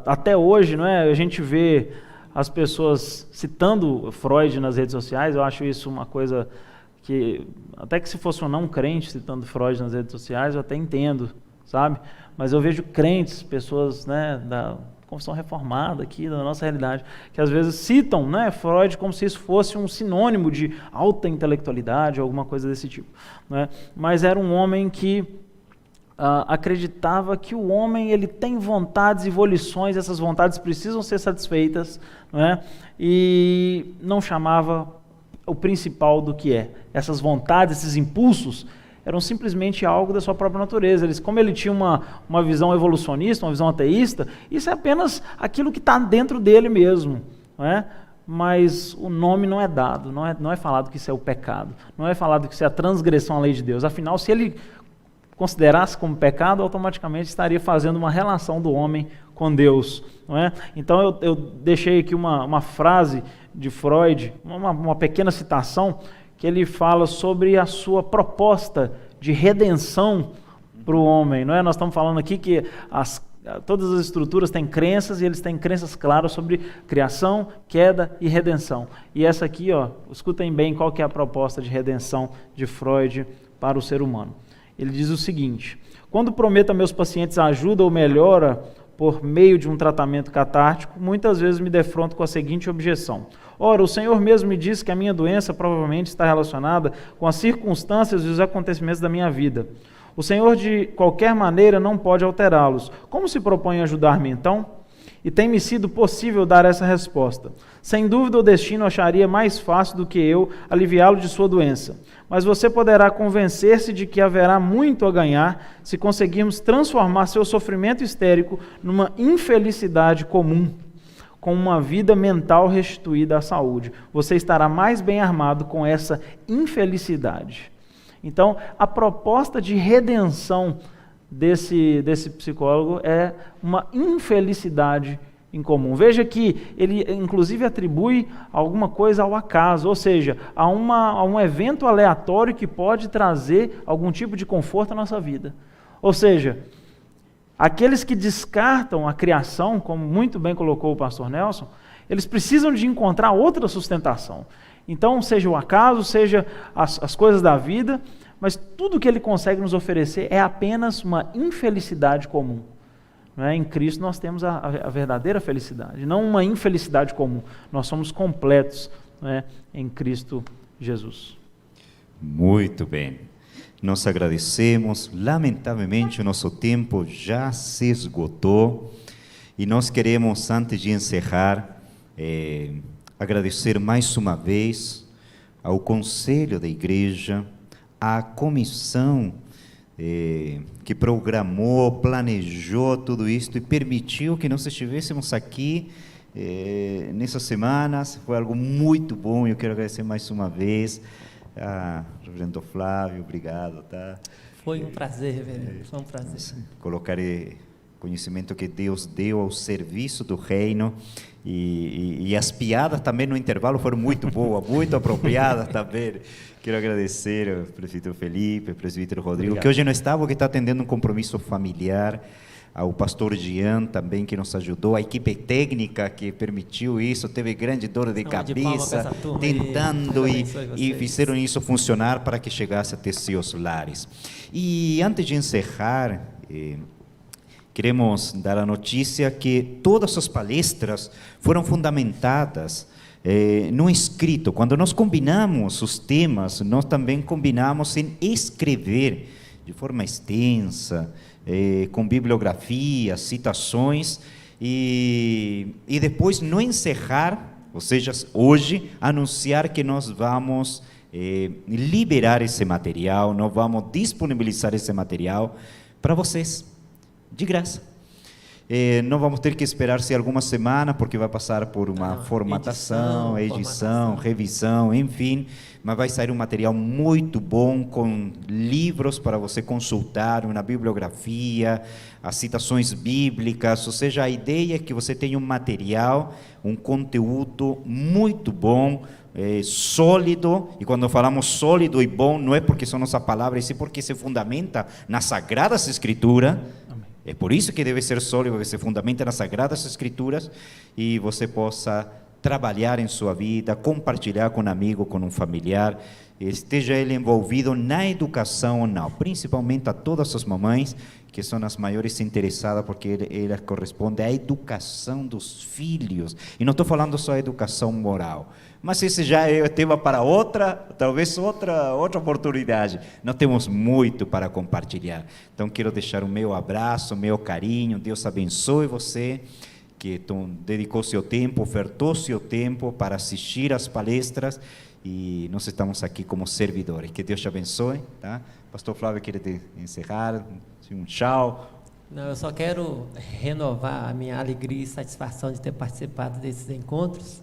até hoje, não é, a gente vê as pessoas citando Freud nas redes sociais. Eu acho isso uma coisa que, até que se fosse um não crente citando Freud nas redes sociais, eu até entendo, sabe? Mas eu vejo crentes, pessoas, né, da confissão reformada aqui, da nossa realidade, que às vezes citam, né, Freud como se isso fosse um sinônimo de alta intelectualidade, alguma coisa desse tipo. Né? Mas era um homem que acreditava que o homem ele tem vontades e volições, essas vontades precisam ser satisfeitas, não é? E não chamava o principal do que é. Essas vontades, esses impulsos, eram simplesmente algo da sua própria natureza. Como ele tinha uma visão evolucionista, uma visão ateísta, isso é apenas aquilo que está dentro dele mesmo, não é? Mas o nome não é dado, não é falado que isso é o pecado, não é falado que isso é a transgressão à lei de Deus. Afinal, se ele considerasse como pecado, automaticamente estaria fazendo uma relação do homem com Deus. Não é? Então eu deixei aqui uma frase de Freud, uma pequena citação, que ele fala sobre a sua proposta de redenção para o homem. Não é? Nós estamos falando aqui que todas as estruturas têm crenças, e eles têm crenças claras sobre criação, queda e redenção. E essa aqui, escutem bem qual que é a proposta de redenção de Freud para o ser humano. Ele diz o seguinte: quando prometo a meus pacientes ajuda ou melhora por meio de um tratamento catártico, muitas vezes me defronto com a seguinte objeção: ora, o Senhor mesmo me disse que a minha doença provavelmente está relacionada com as circunstâncias e os acontecimentos da minha vida. O Senhor, de qualquer maneira, não pode alterá-los. Como se propõe ajudar-me, então? E tem-me sido possível dar essa resposta. Sem dúvida, o destino acharia mais fácil do que eu aliviá-lo de sua doença. Mas você poderá convencer-se de que haverá muito a ganhar se conseguirmos transformar seu sofrimento histérico numa infelicidade comum, com uma vida mental restituída à saúde. Você estará mais bem armado com essa infelicidade. Então, a proposta de redenção desse psicólogo é uma infelicidade em comum. Veja que ele, inclusive, atribui alguma coisa ao acaso, ou seja, a um evento aleatório que pode trazer algum tipo de conforto à nossa vida. Ou seja, aqueles que descartam a criação, como muito bem colocou o pastor Nelson, eles precisam de encontrar outra sustentação. Então, seja o acaso, seja as coisas da vida, mas tudo que ele consegue nos oferecer é apenas uma infelicidade comum. Não é? Em Cristo nós temos a verdadeira felicidade, não uma infelicidade comum. Nós somos completos, não é? Em Cristo Jesus.
Muito bem. Nós agradecemos. Lamentavelmente, o nosso tempo já se esgotou. E nós queremos, antes de encerrar, agradecer mais uma vez ao Conselho da Igreja, à comissão que programou, planejou tudo isso e permitiu que nós estivéssemos aqui nessas semanas. Foi algo muito bom e eu quero agradecer mais uma vez a reverendo Flávio, obrigado. Tá?
Foi um prazer, reverendo, foi um prazer.
Colocarei conhecimento que Deus deu ao serviço do reino. E as piadas também no intervalo foram muito boas, muito apropriadas também. Quero agradecer ao presbítero Felipe, ao presbítero Rodrigo, que hoje não estava, porque está atendendo um compromisso familiar, ao pastor Jean também, que nos ajudou, a equipe técnica que permitiu isso, teve grande dor de cabeça, tentando e fizeram isso funcionar para que chegasse até seus lares. E antes de encerrar, queremos dar a notícia que todas as palestras foram fundamentadas no escrito. Quando nós combinamos os temas, nós também combinamos em escrever de forma extensa, com bibliografia, citações, e depois no encerrar, ou seja, hoje, anunciar que nós vamos liberar esse material, nós vamos disponibilizar esse material para vocês, de graça. Não vamos ter que esperar-se algumas semanas, porque vai passar por uma formatação, edição, revisão, enfim, mas vai sair um material muito bom, com livros para você consultar, uma bibliografia, as citações bíblicas, ou seja, a ideia é que você tenha um material, um conteúdo muito bom, sólido, e quando falamos sólido e bom, não é porque são nossas palavras, é porque se fundamenta nas Sagradas Escrituras. É por isso que deve ser sólido, porque se fundamenta nas Sagradas Escrituras, e você possa trabalhar em sua vida, compartilhar com um amigo, com um familiar, esteja ele envolvido na educação ou não, principalmente a todas as mamães, que são as maiores interessadas, porque elas correspondem à educação dos filhos, e não estou falando só a educação moral, mas esse já é tema para talvez outra oportunidade. Nós temos muito para compartilhar. Então, quero deixar o meu abraço, o meu carinho. Deus abençoe você, que dedicou seu tempo, ofertou seu tempo para assistir às palestras, e nós estamos aqui como servidores. Que Deus te abençoe. Tá? Pastor Flávio, quer encerrar? Um tchau.
Não, eu só quero renovar a minha alegria e satisfação de ter participado desses encontros.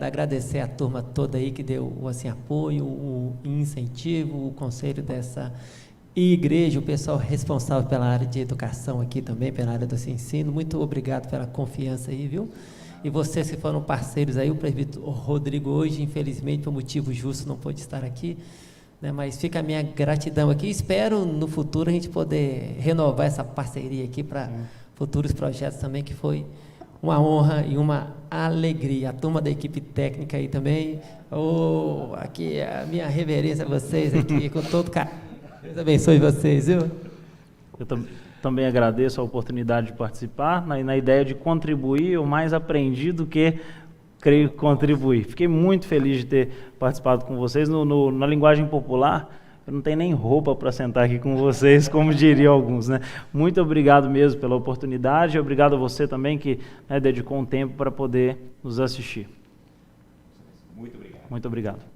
Agradecer a turma toda aí que deu assim, apoio, o incentivo, o conselho dessa igreja, o pessoal responsável pela área de educação aqui também, pela área do ensino. Muito obrigado pela confiança aí, viu? E vocês que foram parceiros aí, o presbítero Rodrigo hoje, infelizmente, por motivo justo, não pôde estar aqui, né? Mas fica a minha gratidão aqui. Espero no futuro a gente poder renovar essa parceria aqui para futuros projetos também, que foi uma honra e uma alegria. A turma da equipe técnica aí também. Aqui a minha reverência a vocês aqui, com todo carinho. Deus abençoe vocês, viu?
Eu também agradeço a oportunidade de participar, na ideia de contribuir. Eu mais aprendi do que, creio, contribuir. Fiquei muito feliz de ter participado com vocês. Na linguagem popular, eu não tenho nem roupa para sentar aqui com vocês, como diriam alguns, né? Muito obrigado mesmo pela oportunidade, obrigado a você também que dedicou um tempo para poder nos assistir. Muito obrigado. Muito obrigado.